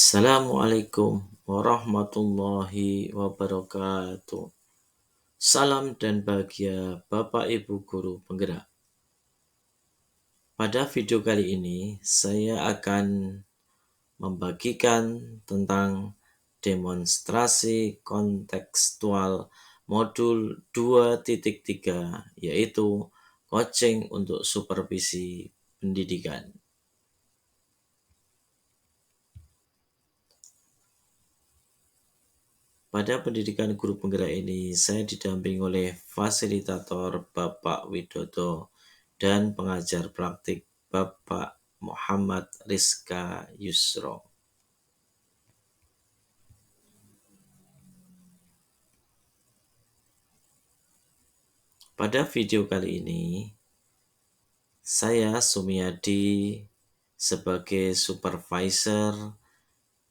Assalamualaikum warahmatullahi wabarakatuh. Salam dan bahagia Bapak Ibu Guru Penggerak. Pada video kali ini, saya akan membagikan tentang demonstrasi kontekstual modul 2.3, yaitu coaching untuk supervisi pendidikan. Pada pendidikan guru penggerak ini, saya didampingi oleh fasilitator Bapak Widodo dan pengajar praktik Bapak Muhammad Rizka Yusro. Pada video kali ini, saya Sumiadi sebagai supervisor,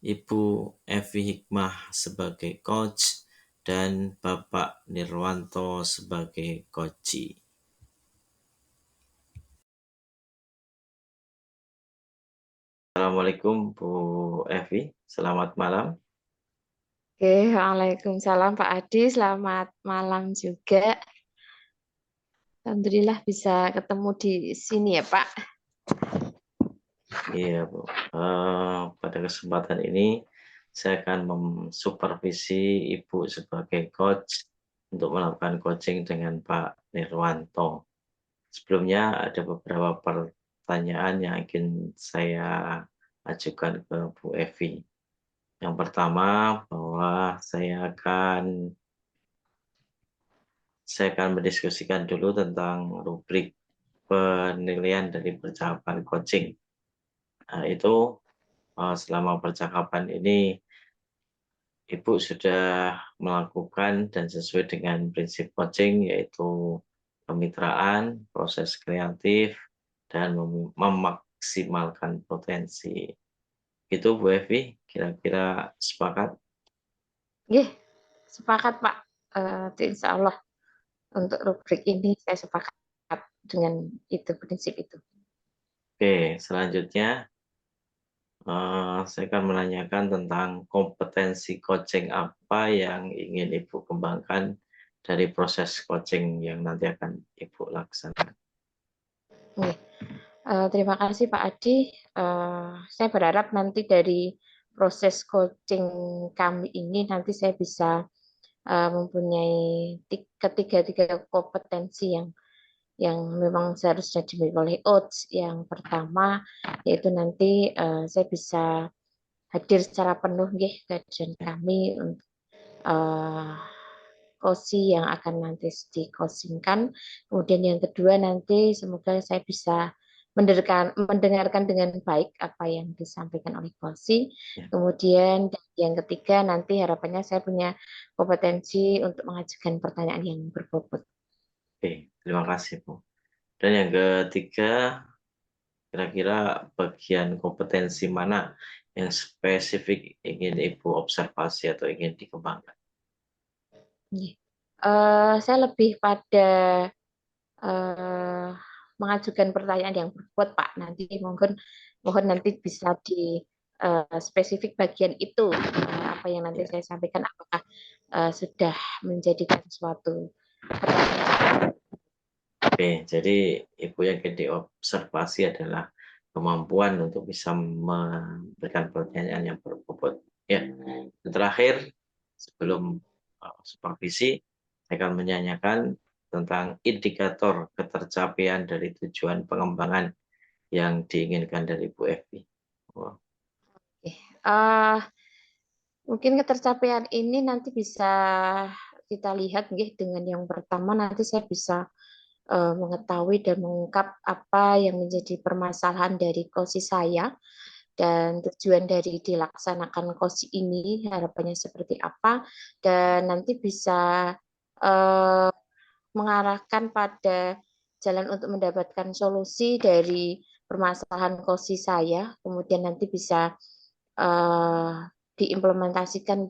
Ibu Evi Hikmah sebagai coach, dan Bapak Nirwanto sebagai coachi. Assalamualaikum Bu Evi, selamat malam. Oke, waalaikumsalam Pak Adi, selamat malam juga. Alhamdulillah bisa ketemu di sini ya Pak. Iya Bu, pada kesempatan ini saya akan mensupervisi Ibu sebagai coach untuk melakukan coaching dengan Pak Nirwanto. Sebelumnya ada beberapa pertanyaan yang ingin saya ajukan ke Bu Evi. Yang pertama, bahwa saya akan mendiskusikan dulu tentang rubrik penilaian dari percakapan coaching. Itu selama percakapan ini Ibu sudah melakukan dan sesuai dengan prinsip coaching, yaitu kemitraan, proses kreatif, dan memaksimalkan potensi. Itu Bu Evi, kira-kira sepakat? Oke, sepakat Pak. Insya Allah untuk rubrik ini saya sepakat dengan itu prinsip itu. Oke, selanjutnya saya akan menanyakan tentang kompetensi coaching apa yang ingin Ibu kembangkan dari proses coaching yang nanti akan Ibu laksanakan. Oke. Terima kasih Pak Adi. Saya berharap nanti dari proses coaching kami ini nanti saya bisa mempunyai ketiga kompetensi yang memang seharusnya dimiliki oleh OATS. Yang pertama yaitu nanti saya bisa hadir secara penuh nggih kajian kami untuk kosi yang akan nanti dikosingkan. Kemudian yang kedua nanti semoga saya bisa mendengarkan dengan baik apa yang disampaikan oleh kosi. Kemudian yang ketiga nanti harapannya saya punya kompetensi untuk mengajukan pertanyaan yang berbobot. Oke, terima kasih Bu. Dan yang ketiga, kira-kira bagian kompetensi mana yang spesifik ingin Ibu observasi atau ingin dikembangkan? Saya lebih pada mengajukan pertanyaan yang berbobot Pak. Nanti mohon nanti bisa di spesifik bagian itu apa yang nanti saya sampaikan apakah sudah menjadikan suatu pertanyaan. Oke, jadi Ibu yang ingin diobservasi adalah kemampuan untuk bisa memberikan pertanyaan yang berbobot. Ya, dan terakhir sebelum supervisi, saya akan menanyakan tentang indikator ketercapaian dari tujuan pengembangan yang diinginkan dari Bu Evi. Wow. Mungkin ketercapaian ini nanti bisa kita lihat dengan yang pertama nanti saya bisa mengetahui dan mengungkap apa yang menjadi permasalahan dari kosi saya dan tujuan dari dilaksanakan kosi ini harapannya seperti apa dan nanti bisa mengarahkan pada jalan untuk mendapatkan solusi dari permasalahan kosi saya kemudian nanti bisa diimplementasikan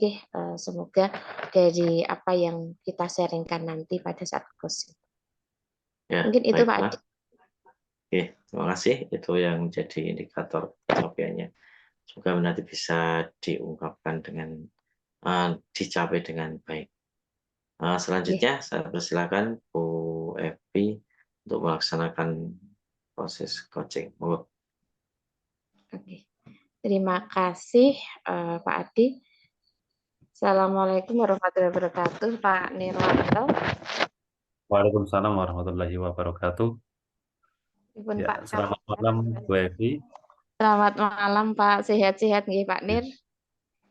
semoga dari apa yang kita sharingkan nanti pada saat kosi. Ya, Mungkin itu Pak Adi. Oke, terima kasih. Itu yang menjadi indikator pencapaiannya. Semoga nanti bisa diungkapkan dengan dicapai dengan baik. Nggih, Selanjutnya saya persilakan Bu Evi untuk melaksanakan proses coaching. Monggo. oke. Terima kasih, Pak Adi. Assalamualaikum warahmatullahi wabarakatuh, Pak Nirwanto. Waalaikumsalam warahmatullahi wabarakatuh. Meskipun Ya, Pak selamat malam Bu Evi. Selamat malam Pak, sehat-sehat nggih Pak Nir.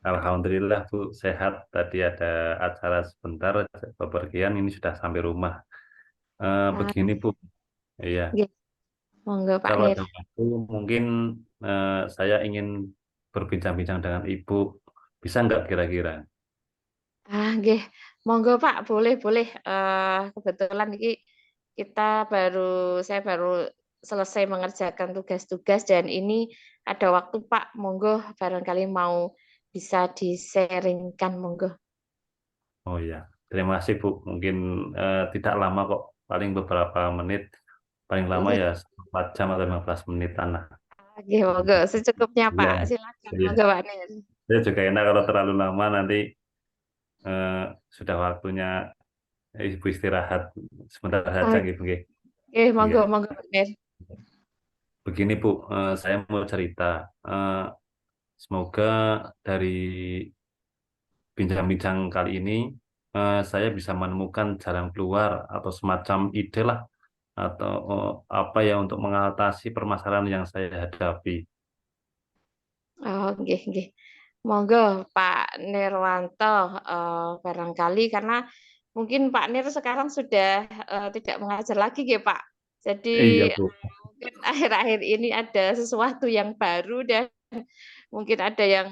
Alhamdulillah Bu sehat. Tadi ada acara sebentar bepergian, ini sudah sampai rumah. Ah, Begini Bu, iya. nggih, monggo Pak Kalau Nir. ada waktu mungkin saya ingin berbincang-bincang dengan Ibu. Bisa nggak kira-kira? Nggih, monggo Pak, boleh boleh. Kebetulan ini saya baru selesai mengerjakan tugas-tugas dan ini ada waktu Pak, monggo barangkali mau bisa di-sharingkan monggo. Oh iya, terima kasih Bu. Mungkin tidak lama kok, paling beberapa menit. Paling lama Nggih, ya 4 jam atau 15 menitan lah. nggih, monggo secukupnya Iya, Pak. Silakan iya. monggo Pak Nir. Saya juga enak kalau terlalu lama nanti eh, sudah waktunya ibu istirahat sebentar saja Ah, gitu. Nggih. Nggih, Iya. monggo monggo Pak Nir. Begini Bu, saya mau cerita. Eh, Semoga dari bincang-bincang kali ini saya bisa menemukan jalan keluar atau semacam ide lah atau apa ya untuk mengatasi permasalahan yang saya hadapi. Oh, nggih, nggih. Monggo Pak Nirwanto, barangkali karena mungkin Pak Nir sekarang sudah tidak mengajar lagi nggih Pak. Jadi Iya Bu. mungkin akhir-akhir ini ada sesuatu yang baru dan mungkin ada yang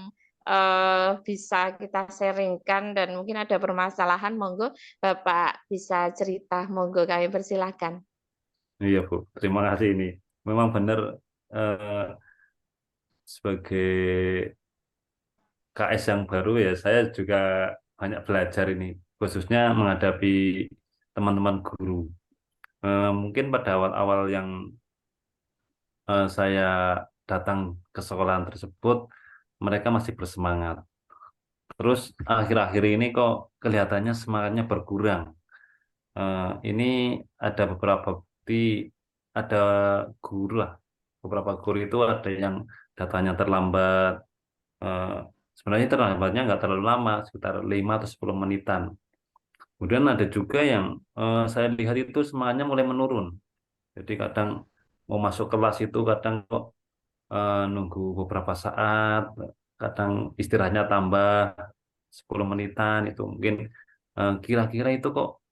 bisa kita sharingkan dan mungkin ada permasalahan, monggo Bapak bisa cerita, monggo kami persilahkan. Iya Bu. Terima kasih ini. Memang benar eh, sebagai KS yang baru ya, saya juga banyak belajar ini, khususnya menghadapi teman-teman guru. Mungkin pada awal-awal yang saya datang ke sekolahan tersebut, mereka masih bersemangat. Terus akhir-akhir ini kok kelihatannya semangatnya berkurang. Ini ada beberapa bukti, ada guru lah. Beberapa guru itu ada yang datanya terlambat. Eh, Sebenarnya terlambatnya nggak terlalu lama, sekitar 5 atau 10 menitan. Kemudian ada juga yang saya lihat itu semangatnya mulai menurun. Jadi kadang mau masuk kelas itu kadang kok nunggu beberapa saat, kadang istirahatnya tambah 10 menitan itu mungkin kira-kira itu kok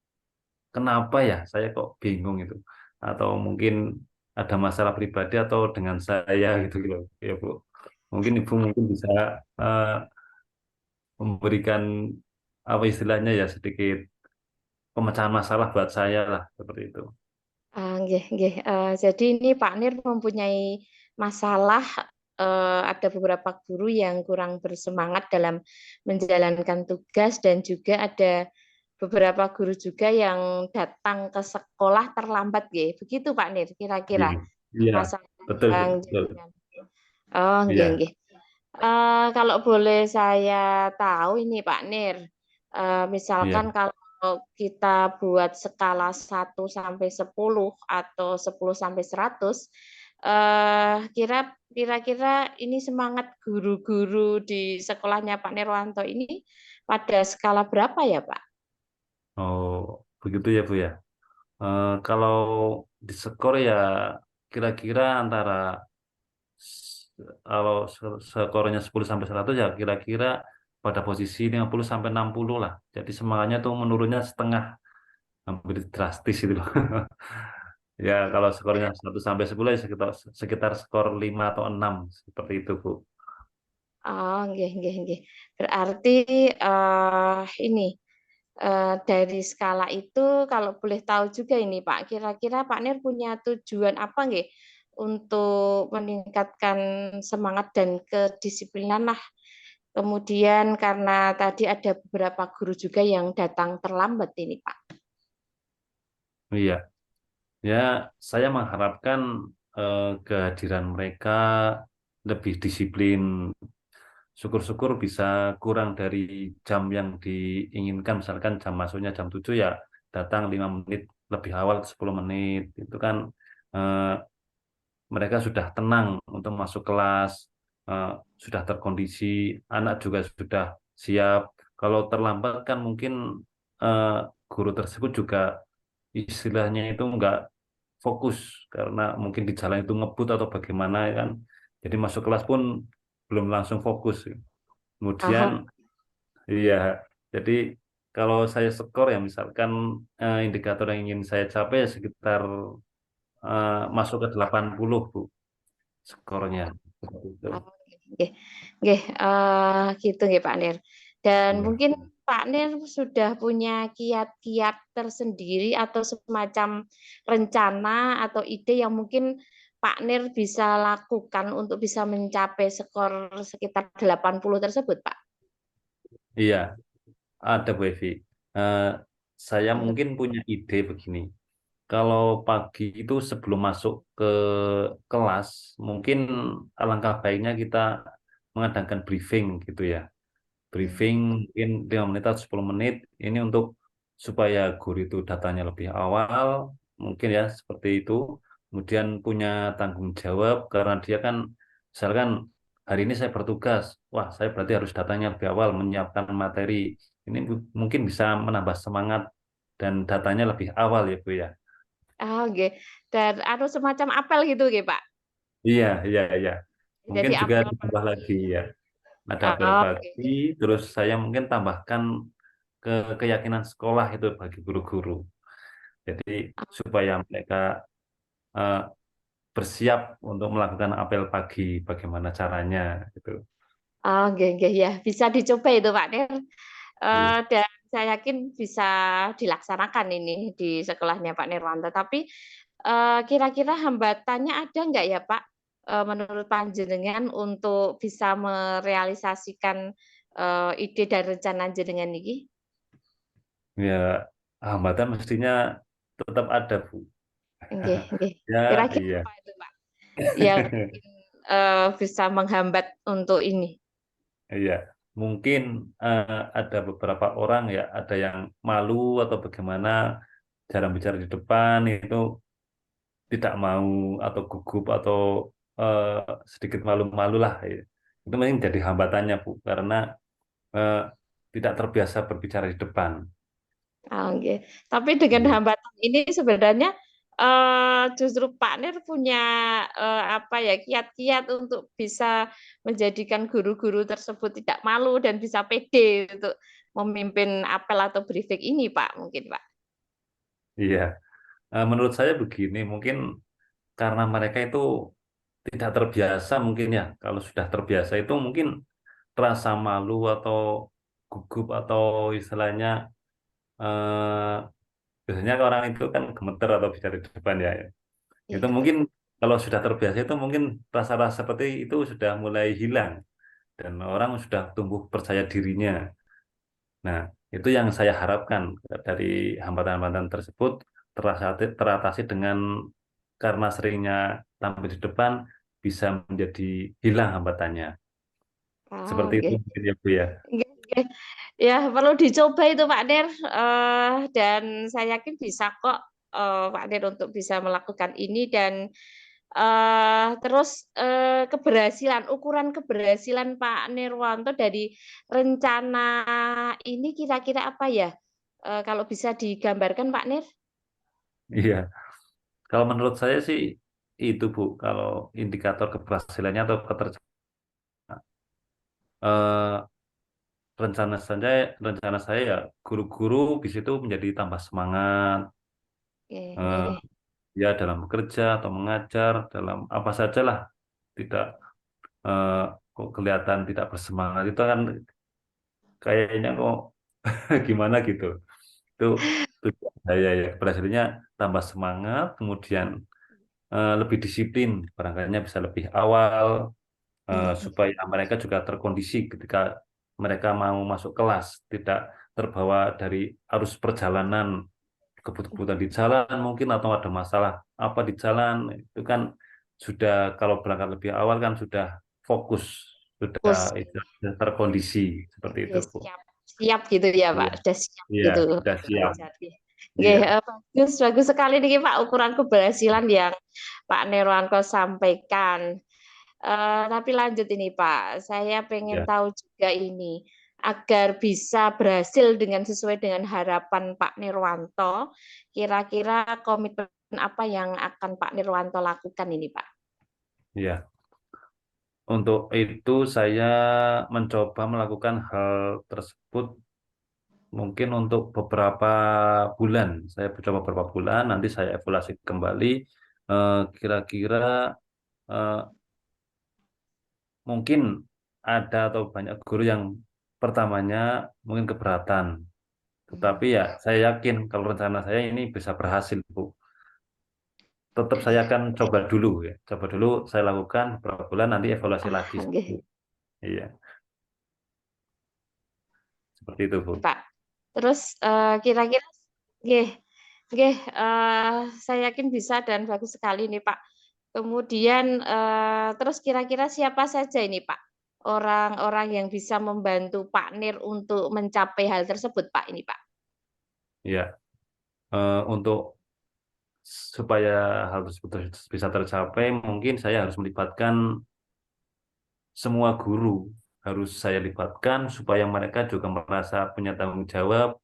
kenapa ya? Saya kok bingung itu. Atau mungkin ada masalah pribadi atau dengan saya gitu loh. Ya Bu. Mungkin Ibu mungkin bisa eh, memberikan apa istilahnya ya sedikit pemecahan masalah buat saya lah seperti itu. Nggih nggih, jadi ini Pak Nir mempunyai masalah, ada beberapa guru yang kurang bersemangat dalam menjalankan tugas dan juga ada beberapa guru juga yang datang ke sekolah terlambat nggih, begitu Pak Nir Iya, kira-kira iya, masalah betul, yang betul. jadikan? Oh, nggih Iya, nggih. Kalau boleh saya tahu ini Pak Nir, iya. misalkan kalau kita buat skala 1 sampai 10 atau 10 sampai 100, kira-kira ini semangat guru-guru di sekolahnya Pak Nirwanto ini pada skala berapa ya Pak? Oh, begitu ya Bu ya. Kalau di skor ya kira-kira antara kalau skornya 10 sampai 100 ya kira-kira pada posisi 50 sampai 60 lah. Jadi semangatnya tuh menurunnya setengah, hampir drastis itu loh. Ya kalau skornya 1 sampai 10 ya sekitar sekitar skor 5 atau 6 seperti itu Bu. Oh, nggih nggih nggih. Berarti ini dari skala itu kalau boleh tahu juga ini Pak, kira-kira Pak Nir punya tujuan apa nggih untuk meningkatkan semangat dan kedisiplinan lah. Kemudian karena tadi ada beberapa guru juga yang datang terlambat ini Pak. Iya, ya saya mengharapkan kehadiran mereka lebih disiplin. Syukur-syukur bisa kurang dari jam yang diinginkan, misalkan jam masuknya jam 7 ya datang 5 menit lebih awal, 10 menit. Itu kan eh, mereka sudah tenang untuk masuk kelas, sudah terkondisi, anak juga sudah siap. Kalau terlambat kan mungkin eh, guru tersebut juga istilahnya itu nggak fokus karena mungkin di jalan itu ngebut atau bagaimana ya kan. Jadi masuk kelas pun belum langsung fokus. Oh, Kemudian iya, jadi kalau saya skor ya misalkan indikator yang ingin saya capai sekitar masuk ke 80 Bu skornya. Seperti itu. oh, nggih. Nggih, gitu nggih Pak Nir. Dan Iya. mungkin Pak Nir sudah punya kiat-kiat tersendiri atau semacam rencana atau ide yang mungkin Pak Nir bisa lakukan untuk bisa mencapai skor sekitar 80 tersebut, Pak. Iya, ada Bu Evi. Eh, saya Apa mungkin punya ide begini. Kalau pagi itu sebelum masuk ke kelas, mungkin alangkah baiknya kita mengadakan briefing gitu ya. tuh? Briefing mungkin 5 menit atau 10 menit ini untuk supaya guru itu datanya lebih awal mungkin ya seperti itu, kemudian punya tanggung jawab karena dia kan misalkan hari ini saya bertugas, wah saya berarti harus datanya lebih awal menyiapkan materi ini, mungkin bisa menambah semangat dan datanya lebih awal ya Bu ya. Oh, nggih. Dan anu semacam apel gitu nggih, Pak? Iya, iya, iya, mungkin Jadi juga apel ditambah pagi. lagi ya, ada apel Oh, oke. pagi, terus saya mungkin tambahkan ke keyakinan sekolah itu bagi guru-guru. Jadi supaya mereka eh, bersiap untuk melakukan apel pagi, bagaimana caranya gitu. Oh, nggih, nggih, ya. Bisa dicoba itu, Pak Nir. Iya. Dan saya yakin bisa dilaksanakan ini di sekolahnya Pak Nirwanto. Tapi kira-kira hambatannya ada nggak ya Pak, menurut panjenengan untuk bisa merealisasikan ide dan rencana jenengan ini? Ya, hambatan mestinya tetap ada, Bu. Nggih, nggih. Ya, Kira-kira iya. apa itu Pak yang mungkin, bisa menghambat untuk ini? Iya. Mungkin ada beberapa orang ya, ada yang malu atau bagaimana, jarang bicara di depan itu tidak mau atau gugup atau eh, sedikit malu-malu lah. Ya. Itu mungkin jadi hambatannya, Bu, karena eh, tidak terbiasa berbicara di depan. Ah, oke. Tapi dengan Iya. hambatan ini sebenarnya justru Pak Nir punya apa ya kiat-kiat untuk bisa menjadikan guru-guru tersebut tidak malu dan bisa pede untuk memimpin apel atau briefing ini, Pak, mungkin, Pak. Iya. Menurut saya begini, mungkin karena mereka itu tidak terbiasa mungkin ya. Kalau sudah terbiasa itu mungkin rasa malu atau gugup atau istilahnya eh, biasanya orang itu kan gemeter atau bicara di depan ya. Iya, Itu betul. mungkin kalau sudah terbiasa itu mungkin rasa-rasa seperti itu sudah mulai hilang dan orang sudah tumbuh percaya dirinya. Nah, itu yang saya harapkan dari hambatan-hambatan tersebut teratasi dengan karena seringnya tampil di depan bisa menjadi hilang hambatannya. Ah, Seperti itu oke. mungkin ya Bu ya. Oke, oke. Ya, perlu dicoba itu Pak Nir, dan saya yakin bisa kok Pak Nir untuk bisa melakukan ini dan terus keberhasilan, ukuran keberhasilan Pak Nirwanto dari rencana ini kira-kira apa ya? Kalau bisa digambarkan Pak Nir? Iya. Kalau menurut saya sih itu Bu, kalau indikator keberhasilannya atau eh, rencana saya ya guru-guru di situ menjadi tambah semangat, Oke, eh, oke. ya dalam bekerja atau mengajar dalam apa saja lah, tidak eh, kok kelihatan tidak bersemangat itu kan kayaknya kok gimana gitu. Itu tujuan saya ya berhasilnya tambah semangat, kemudian lebih disiplin, barangkalinya bisa lebih awal, Oke. supaya mereka juga terkondisi ketika mereka mau masuk kelas, tidak terbawa dari arus perjalanan, kebut-kebutan di jalan mungkin atau ada masalah apa di jalan itu kan sudah kalau berangkat lebih awal kan sudah fokus, Terus sudah terkondisi seperti itu, Bu. siap, siap gitu ya Iya, Pak, sudah siap iya, gitu. sudah siap. Jadi, Iya, bagus, bagus sekali nih Pak ukuran keberhasilan yang Pak Nirwanto sampaikan. Tapi lanjut ini Pak, saya pengen iya, tahu juga ini, agar bisa berhasil dengan sesuai dengan harapan Pak Nirwanto, kira-kira komitmen apa yang akan Pak Nirwanto lakukan ini Pak? iya. Untuk itu saya mencoba melakukan hal tersebut mungkin untuk beberapa bulan. Saya coba beberapa bulan, nanti saya evaluasi kembali. Kira-kira eh, mungkin ada atau banyak guru yang pertamanya mungkin keberatan. Tetapi ya saya yakin kalau rencana saya ini bisa berhasil, Bu. Tetap saya akan coba dulu ya. Coba dulu saya lakukan beberapa bulan, nanti evaluasi lagi. Nggih, Iya, seperti itu, Bu. Pak. Terus kira-kira nggih, nggih, saya yakin bisa dan bagus sekali nih Pak. Kemudian terus kira-kira siapa saja ini Pak, orang-orang yang bisa membantu Pak Nir untuk mencapai hal tersebut Pak ini Pak? Iya, untuk supaya hal tersebut bisa tercapai, mungkin saya harus melibatkan semua guru, harus saya libatkan supaya mereka juga merasa punya tanggung jawab.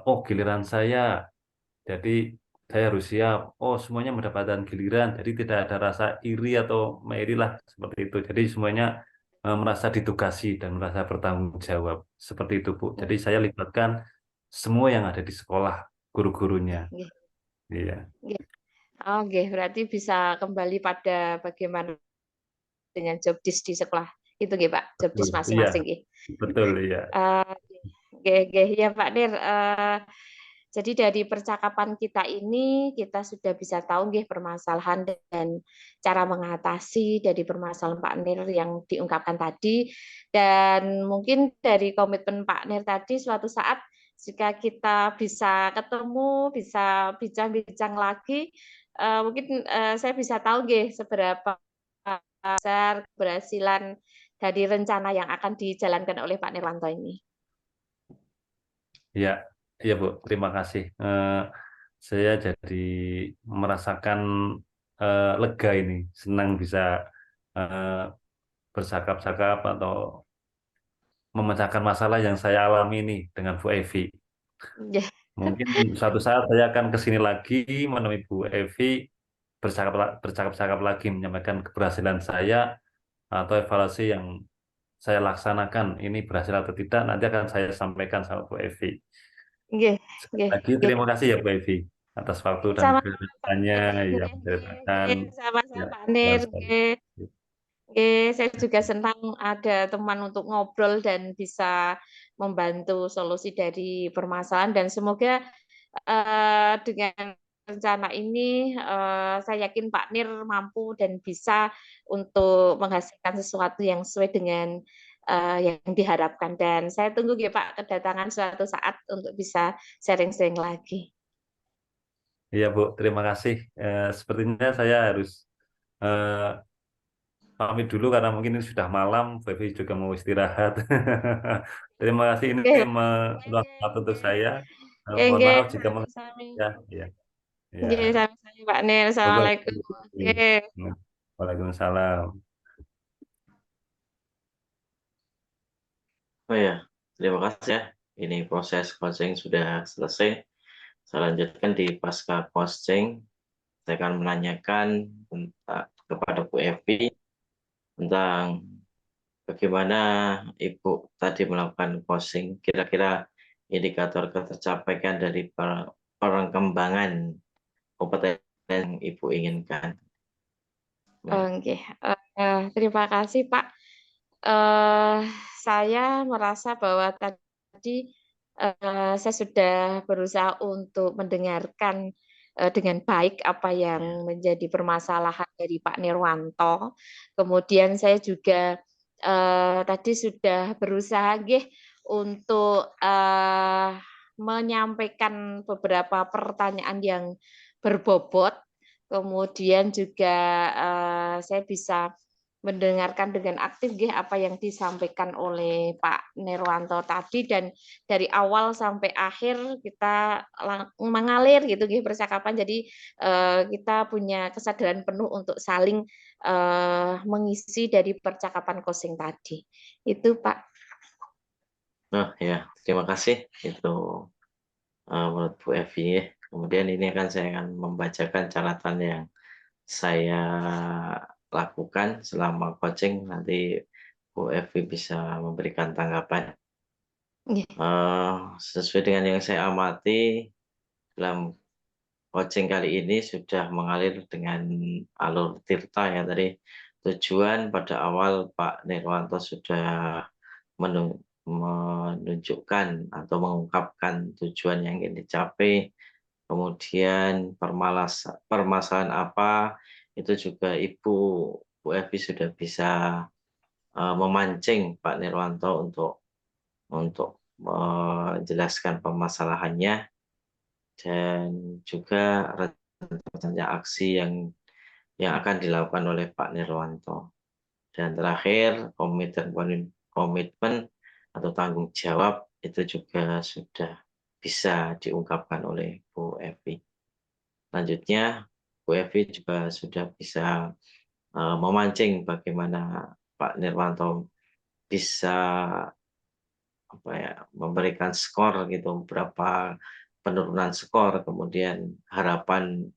Oh, giliran saya, jadi saya harus siap. Oh, semuanya mendapatkan giliran, jadi tidak ada rasa iri atau meiri lah seperti itu. Jadi semuanya merasa ditugasi dan merasa bertanggung jawab seperti itu, Bu. Jadi saya libatkan semua yang ada di sekolah, guru-gurunya. Nggih, Iya, nggih. Oh nggih, berarti bisa kembali pada bagaimana dengan job desk di sekolah itu nggih Pak, job betul. desk Iya, masing-masing nggih. betul. Iya, Eee, nggih, nggih, ya Pak Nir, jadi dari percakapan kita ini, kita sudah bisa tahu nggih permasalahan dan cara mengatasi dari permasalahan Pak Nir yang diungkapkan tadi. Dan mungkin dari komitmen Pak Nir tadi, suatu saat jika kita bisa ketemu, bisa bincang-bincang lagi, mungkin saya bisa tahu nggih seberapa besar keberhasilan dari rencana yang akan dijalankan oleh Pak Nirwanto ini. iya, iya, Bu. Terima kasih. Saya jadi merasakan lega ini, senang bisa eh, bercakap-cakap atau memecahkan masalah yang saya alami ini dengan Bu Evi. Ya, Mungkin suatu saat saya akan ke sini lagi menemui Bu Evi, bercakap-cakap lagi, menyampaikan keberhasilan saya atau evaluasi yang saya laksanakan ini berhasil atau tidak, nanti akan saya sampaikan sama Bu Evi. nggih, Sekali nggih, lagi nggih. terima kasih ya Bu Evi atas waktu dan Sama-sama Pak kesempatannya Nir, yang nggih, nggih, menceritakan nggih, sama-sama ya Pak jelas Nir, sekali. nggih. Nggih, saya juga senang ada teman untuk ngobrol dan bisa membantu solusi dari permasalahan dan semoga dengan rencana ini saya yakin Pak Nir mampu dan bisa untuk menghasilkan sesuatu yang sesuai dengan yang diharapkan dan saya tunggu ya Pak kedatangan suatu saat untuk bisa sharing-sharing lagi. Iya Bu, terima kasih. Sepertinya saya harus eh, pamit dulu karena mungkin ini sudah malam, Bu Evi juga mau istirahat. Terima kasih ini Oke, meluangkan waktu untuk saya. Mohon oke, maaf jika sami-sami. ya, ya, ya. Nggih, sami-sami Pak Nir. Oke. Assalamualaikum. Nggih. Waalaikumsalam. Oh ya, terima kasih ya. Ini proses coaching sudah selesai. Saya lanjutkan di pasca coaching. Saya akan menanyakan kepada Bu Evi tentang bagaimana Ibu tadi melakukan coaching. Kira-kira indikator ketercapaian dari perkembangan kompeten yang Ibu inginkan. Oke, terima kasih Pak. Eh, saya merasa bahwa tadi saya sudah berusaha untuk mendengarkan dengan baik apa yang menjadi permasalahan dari Pak Nirwanto. Kemudian saya juga tadi sudah berusaha nggih untuk menyampaikan beberapa pertanyaan yang berbobot. Kemudian juga saya bisa mendengarkan dengan aktif nggih apa yang disampaikan oleh Pak Nirwanto tadi, dan dari awal sampai akhir kita mengalir gitu nggih percakapan. Jadi kita punya kesadaran penuh untuk saling mengisi dari percakapan coaching tadi. Itu Pak. Nah ya, terima kasih itu menurut Bu Evi ya. Kemudian ini akan saya akan membacakan catatan yang saya lakukan selama coaching, nanti Bu Evi bisa memberikan tanggapan. Nggih. Sesuai dengan yang saya amati dalam coaching kali ini sudah mengalir dengan alur tirta ya tadi. Tujuan pada awal Pak Nirwanto sudah menunjukkan atau mengungkapkan tujuan yang ingin dicapai, kemudian permasalahan apa, itu juga Bu Evi sudah bisa memancing Pak Nirwanto untuk menjelaskan permasalahannya, dan juga rencana aksi yang akan dilakukan oleh Pak Nirwanto. Dan terakhir, komitmen atau tanggung jawab itu juga sudah bisa diungkapkan oleh Bu Evi. Selanjutnya, Bu Evi juga sudah bisa memancing bagaimana Pak Nirwanto bisa memberikan skor gitu, berapa penurunan skor, kemudian harapan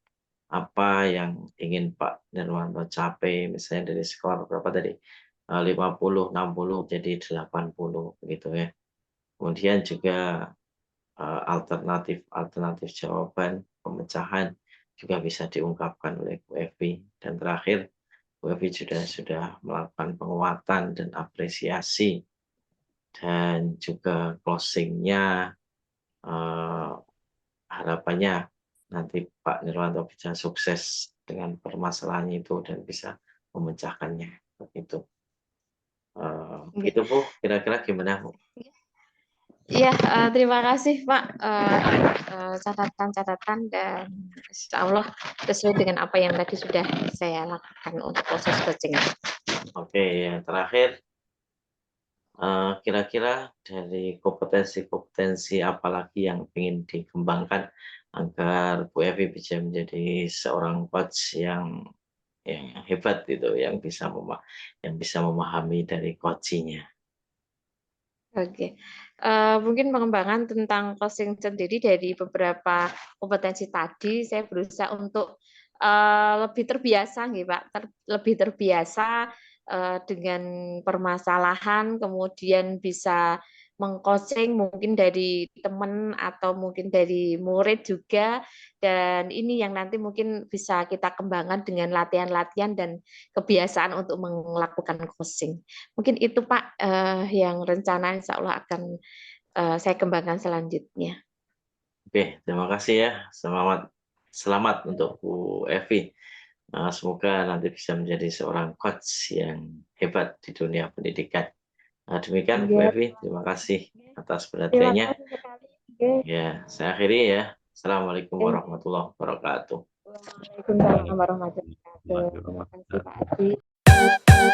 apa yang ingin Pak Nirwanto capai, misalnya dari skor berapa tadi, 50, 60 jadi 80 begitu ya. Kemudian juga alternatif jawaban pemecahan juga bisa diungkapkan oleh Bu Evi. Dan terakhir, Bu Evi sudah melakukan penguatan dan apresiasi, dan juga closing-nya harapannya nanti Pak Nirwanto bisa sukses dengan permasalahannya itu dan bisa memecahkannya, begitu. Itu Bu, kira-kira gimana Bu? Iya, terima kasih Pak, catatan-catatan, dan insya Allah sesuai dengan apa yang tadi sudah saya lakukan untuk proses coaching. Oke, yang terakhir, kira-kira dari kompetensi-kompetensi apa lagi yang ingin dikembangkan agar Bu Evi bisa menjadi seorang coach yang hebat gitu, yang bisa memahami dari coaching-nya. Oke, mungkin pengembangan tentang coaching sendiri dari beberapa kompetensi tadi, saya berusaha untuk lebih terbiasa, nih Pak, lebih terbiasa dengan permasalahan, kemudian bisa mengcoaching mungkin dari teman atau mungkin dari murid juga, dan ini yang nanti mungkin bisa kita kembangkan dengan latihan-latihan dan kebiasaan untuk melakukan coaching. Mungkin itu Pak yang rencana insya Allah akan saya kembangkan selanjutnya. Oke, terima kasih ya. Selamat untuk Bu Evi. Semoga nanti bisa menjadi seorang coach yang hebat di dunia pendidikan. Demikian Bu Ya, Evi, terima kasih atas terima perhatiannya. kasih sekali. Oke. Ya, saya akhiri ya. Assalamualaikum warahmatullahi wabarakatuh. Waalaikumsalam warahmatullahi wabarakatuh. Terima kasih Pak Adi.